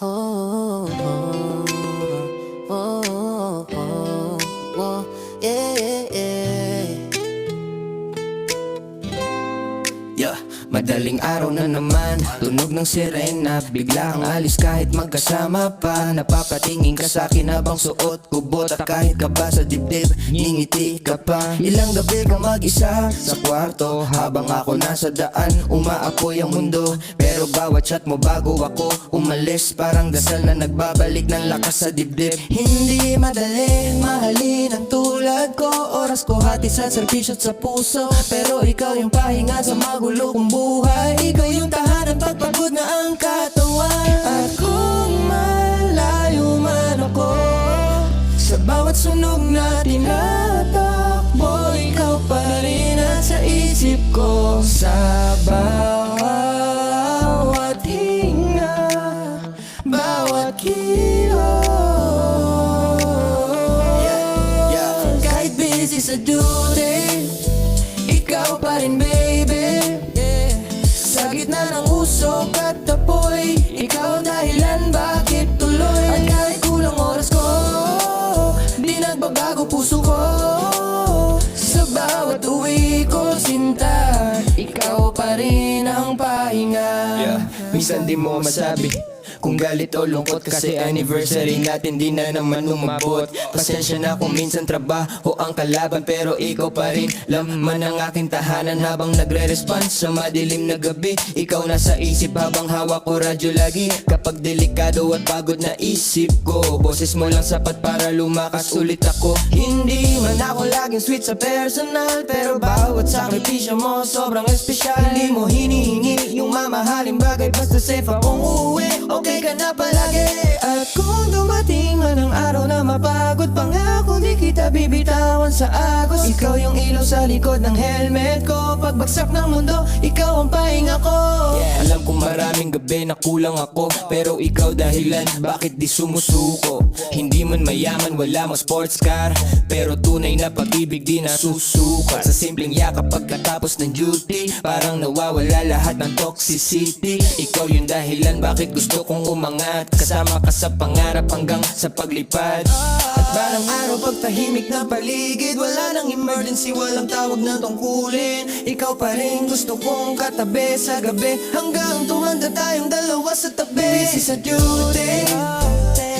Oh, oh, oh, oh, oh, yeah, yeah, yeah. Yeah, madaling araw na naman, tunog ng sirena, bigla kang alis kahit magkasama pa. Napapatingin ka sa'kin habang suot ko bota, kahit ka ba sa dibdib, ngingiti ka pa. Ilang gabi ka mag-isa sa kwarto, habang ako nasa daan, umaapoy ang mundo. Pero bawat chat mo bago ako umalis, parang dasal na nagbabalik ng lakas sa dibdib. Hindi madali mahalin ang tulad ko, oras ko hati sa serbisyo at sa puso. Pero ikaw yung pahinga sa magulo kong buhay, ikaw yung tahanan pagpagod na ang katawan. At kung malayo man ako, sa bawat sunog na tinatakbo, ikaw pa rin nasa isip ko. Sa bawat hinga, bawat kilos, kahit busy sa duty, ikaw pa rin baby. Sa gitna ng usok at tapoy, ikaw ang dahilan bakit tuloy. At kahit kulang oras ko, di nagbabago puso ko. Sa bawat uwi ko sinta, ikaw pa rin ang pahinga. Minsan di mo masabi kung galit o lungkot, kasi anniversary natin di na naman umabot. Pasensya na kung minsan trabaho ang kalaban, pero ikaw pa rin laman ng aking tahanan. Habang nagre-response sa madilim na gabi, ikaw nasa isip habang hawak ko radyo lagi. Kapag delikado at pagod na isip ko, boses mo lang sapat para lumakas ulit ako. Hindi man ako laging sweet sa personal, pero bawat sakripisyo mo sobrang espesyal. Hindi mo hinihingi yung mamahaling bagay, basta safe akong uuwi. Okay ka na palagi. At kung dumating man ang araw na mapagod, pangako di kita bibitawan sa agos. Ikaw yung ilaw sa likod ng helmet ko, pagbagsak ng mundo, ikaw ang pahinga ko. Alam kong maraming gabi na kulang ako, pero ikaw dahilan bakit di sumusuko. Hindi man mayaman, wala mang sports car, pero tunay na pag-ibig di nasusukat. Sa simpleng yakap pagkatapos ng duty, parang nawawala lahat ng toxicity. Ikaw yung dahilan bakit gusto kong umangat, kasama ka sa pangarap hanggang sa paglipad. At balang araw pag tahimik na paligid, wala nang emergency, walang tawag na tungkulin, ikaw pa rin gusto kong katabi sa gabi, hanggang tumanda tayong dalawa sa tabi. Busy sa duty,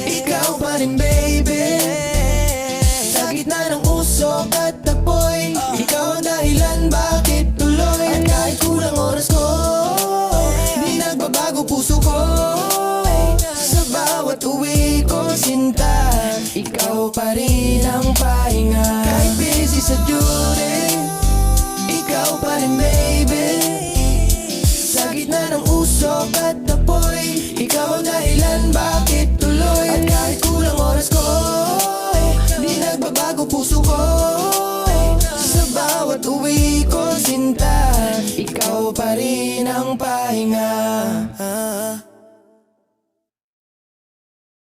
ikaw pa rin baby. Sa gitna ng usok at tapoy, ikaw ang dahilan bakit tuloy. At kahit kulang oras ko, di nagbabago puso ko. Sa bawat uwi ko sinta, ikaw pa rin ang pahinga. Kahit busy sa duty, ikaw pa rin baby. Sa gitna ng usok at tapoy, ikaw ang dahilan bakit tuloy. At kahit kulang oras ko, di nagbabago puso ko. Sa bawat uwi ko sinta, ikaw pa rin ang pahinga.